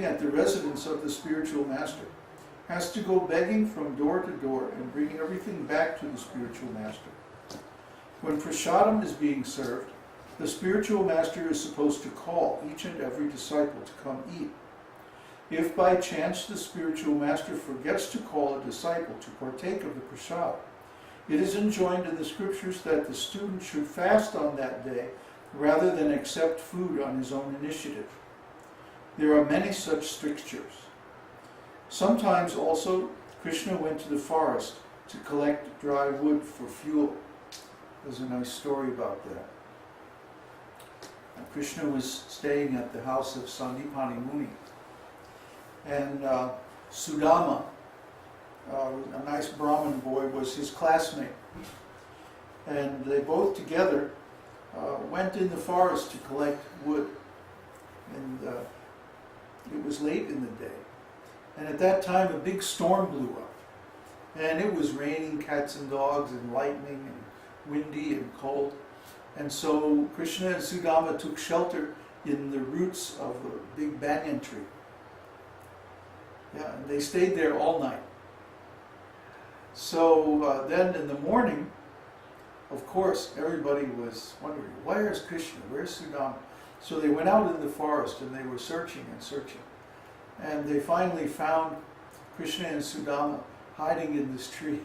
at the residence of the spiritual master has to go begging from door to door and bring everything back to the spiritual master. When prasadam is being served, the spiritual master is supposed to call each and every disciple to come eat. If by chance the spiritual master forgets to call a disciple to partake of the prasad, it is enjoined in the scriptures that the student should fast on that day rather than accept food on his own initiative. There are many such strictures. Sometimes also Krishna went to the forest to collect dry wood for fuel. There's a nice story about that. Krishna was staying at the house of Sandipani Muni, and Sudama, a nice Brahmin boy, was his classmate. And they both together went in the forest to collect wood. And it was late in the day. And at that time a big storm blew up. And it was raining cats and dogs and lightning and windy and cold. And so Krishna and Sudama took shelter in the roots of a big banyan tree. Yeah, and they stayed there all night. So then in the morning, of course, everybody was wondering, where's Krishna? Where's Sudama? So they went out in the forest and they were searching and searching. And they finally found Krishna and Sudama hiding in this tree.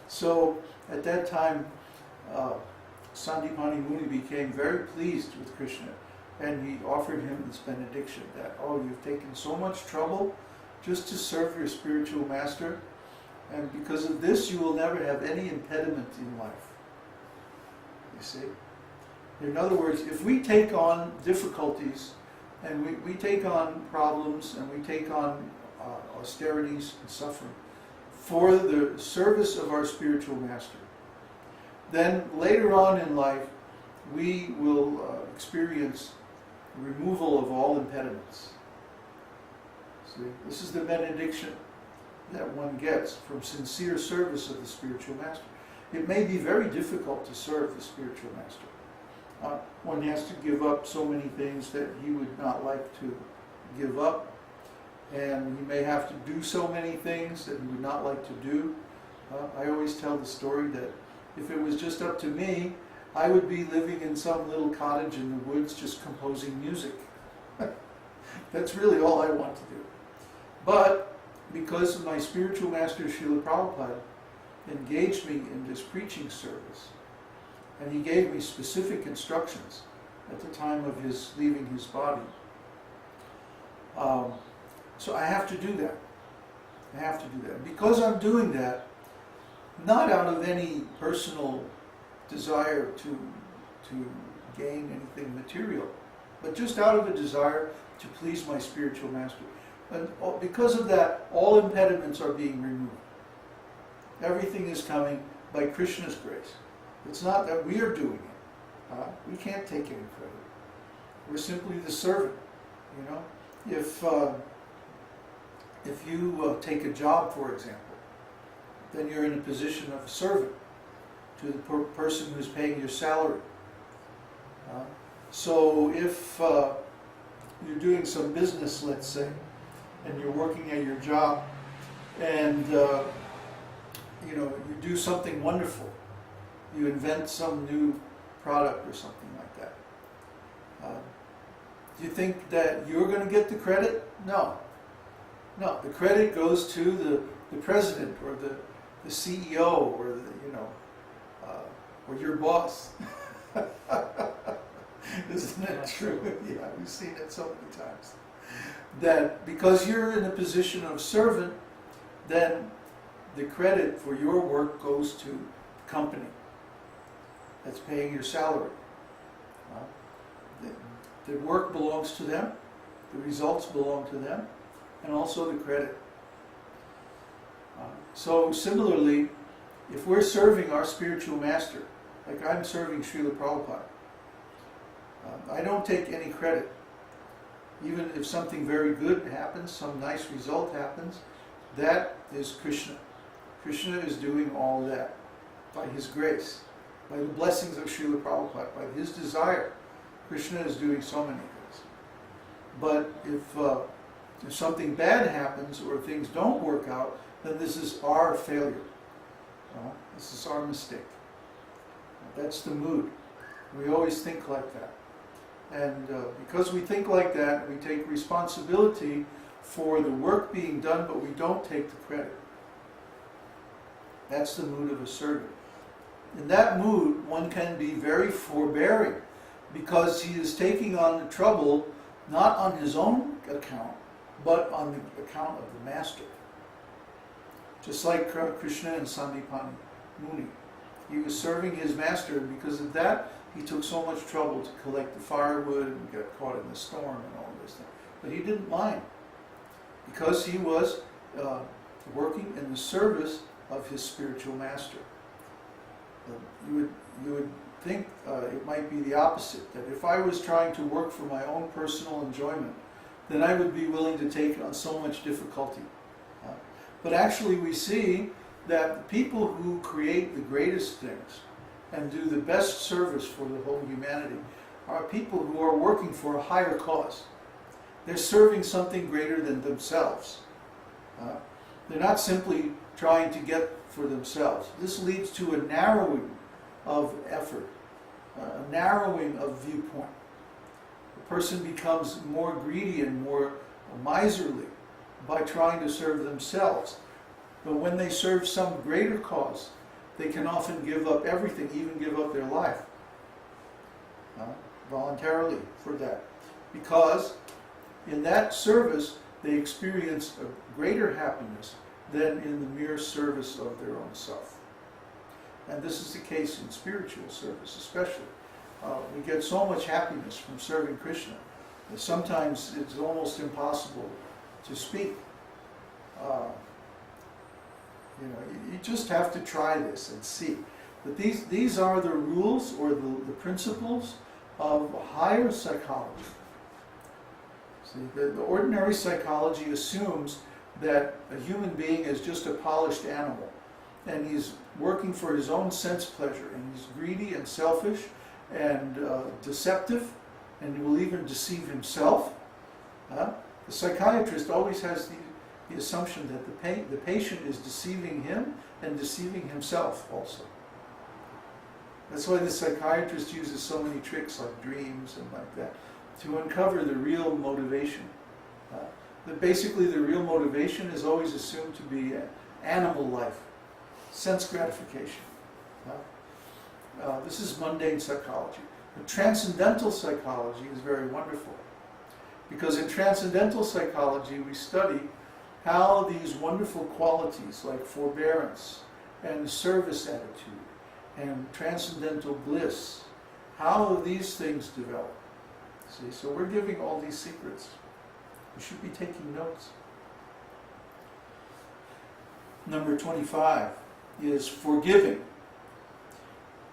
So at that time, Sandipani Muni became very pleased with Krishna, and he offered him this benediction that, oh, you've taken so much trouble just to serve your spiritual master, and because of this you will never have any impediment in life. You see? In other words, if we take on difficulties, and we take on problems, and we take on austerities and suffering for the service of our spiritual master, then later on in life we will experience removal of all impediments. See, this is the benediction that one gets from sincere service of the spiritual master. It may be very difficult to serve the spiritual master. One has to give up so many things that he would not like to give up, and he may have to do so many things that he would not like to do. I always tell the story that if it was just up to me, I would be living in some little cottage in the woods just composing music. That's really all I want to do. But because my spiritual master Srila Prabhupada engaged me in this preaching service, and he gave me specific instructions at the time of his leaving his body, so I have to do that. I have to do that. Because I'm doing that, not out of any personal desire to gain anything material, but just out of a desire to please my spiritual master. And because of that, all impediments are being removed. Everything is coming by Krishna's grace. It's not that we are doing it. We can't take any credit. We're simply the servant. You know, if you take a job, for example, then you're in a position of a servant to the person who's paying your salary. So if you're doing some business, let's say, and you're working at your job, and you know, you do something wonderful, you invent some new product or something like that. Do you think that you're going to get the credit? No. No, the credit goes to the president or the CEO or the, you know, or your boss. Isn't it true? Yeah, we've seen it so many times. That because you're in a position of servant, then the credit for your work goes to the company that's paying your salary. The work belongs to them, the results belong to them, and also the credit. So similarly, if we're serving our spiritual master, like I'm serving Srila Prabhupada, I don't take any credit. Even if something very good happens, some nice result happens, that is Krishna. Krishna is doing all that by his grace, by the blessings of Srila Prabhupada, by his desire. Krishna is doing so many things. But if something bad happens or things don't work out, then this is our failure. This is our mistake. That's the mood. We always think like that. And because we think like that, we take responsibility for the work being done, but we don't take the credit. That's the mood of a servant. In that mood, one can be very forbearing, because he is taking on the trouble not on his own account, but on the account of the master. Just like Krishna and Sandipani Muni. He was serving his master, and because of that, he took so much trouble to collect the firewood and got caught in the storm and all this thing. But he didn't mind, because he was working in the service of his spiritual master. You would think it might be the opposite, that if I was trying to work for my own personal enjoyment, then I would be willing to take on so much difficulty. But actually we see that the people who create the greatest things and do the best service for the whole humanity are people who are working for a higher cause. They're serving something greater than themselves. They're not simply trying to get for themselves. This leads to a narrowing of effort, a narrowing of viewpoint. The person becomes more greedy and more miserly by trying to serve themselves. But when they serve some greater cause, they can often give up everything, even give up their life voluntarily for that. Because in that service, they experience a greater happiness than in the mere service of their own self. And this is the case in spiritual service especially. We get so much happiness from serving Krishna that sometimes it's almost impossible to speak. You just have to try this and see. But these are the rules or the principles of higher psychology. See, the ordinary psychology assumes that a human being is just a polished animal, and he's working for his own sense pleasure, and he's greedy and selfish and deceptive, and he will even deceive himself. The psychiatrist always has the assumption that the patient is deceiving him and deceiving himself also. That's why the psychiatrist uses so many tricks like dreams and like that to uncover the real motivation. Basically the real motivation is always assumed to be animal life, sense gratification. This is mundane psychology. The transcendental psychology is very wonderful, because in transcendental psychology we study how these wonderful qualities like forbearance and service attitude and transcendental bliss, how these things develop. See, so we're giving all these secrets. You should be taking notes. Number 25 is forgiving.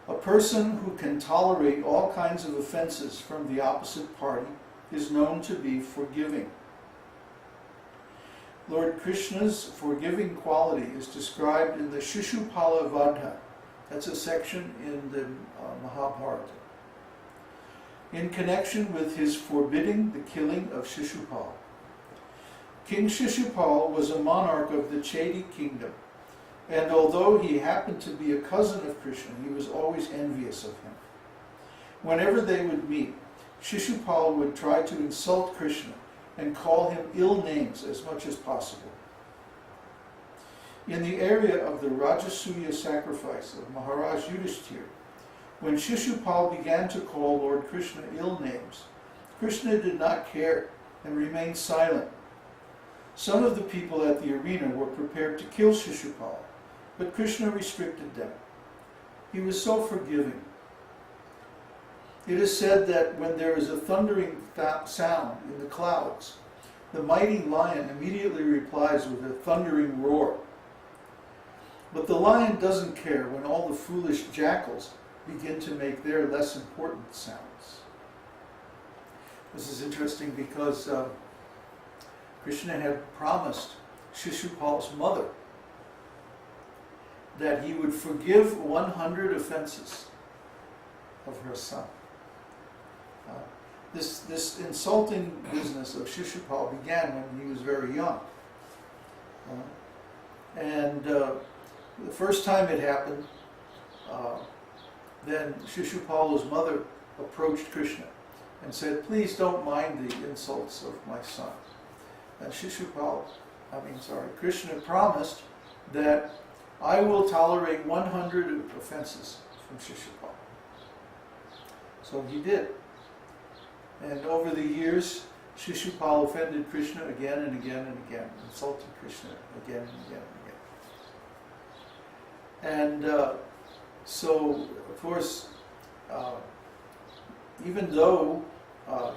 A person who can tolerate all kinds of offenses from the opposite party is known to be forgiving. Lord Krishna's forgiving quality is described in the Shishupala Vadha. That's a section in the Mahabharata. In connection with his forbidding the killing of Shishupal. King Shishupal was a monarch of the Chedi kingdom, and although he happened to be a cousin of Krishna, he was always envious of him. Whenever they would meet, Shishupal would try to insult Krishna and call him ill names as much as possible. In the area of the Rajasuya sacrifice of Maharaj Yudhishthira, when Shishupal began to call Lord Krishna ill names, Krishna did not care and remained silent. Some of the people at the arena were prepared to kill Shishupal, but Krishna restricted them. He was so forgiving. It is said that when there is a thundering sound in the clouds, the mighty lion immediately replies with a thundering roar. But the lion doesn't care when all the foolish jackals begin to make their less important sounds. This is interesting because Krishna had promised Shishupal's mother that he would forgive 100 offenses of her son. this insulting business of Shishupal began when he was very young. The first time it happened, then Shishupala's mother approached Krishna and said, "Please don't mind the insults of my son." And Krishna promised that I will tolerate 100 offenses from Shishupal. So he did. And over the years, Shishupal offended Krishna again and again and again, insulted Krishna again and again and again. And so, of course, even though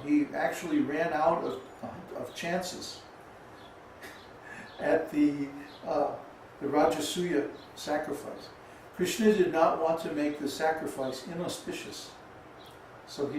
he actually ran out of chances at the Rajasuya sacrifice, Krishna did not want to make the sacrifice inauspicious. So he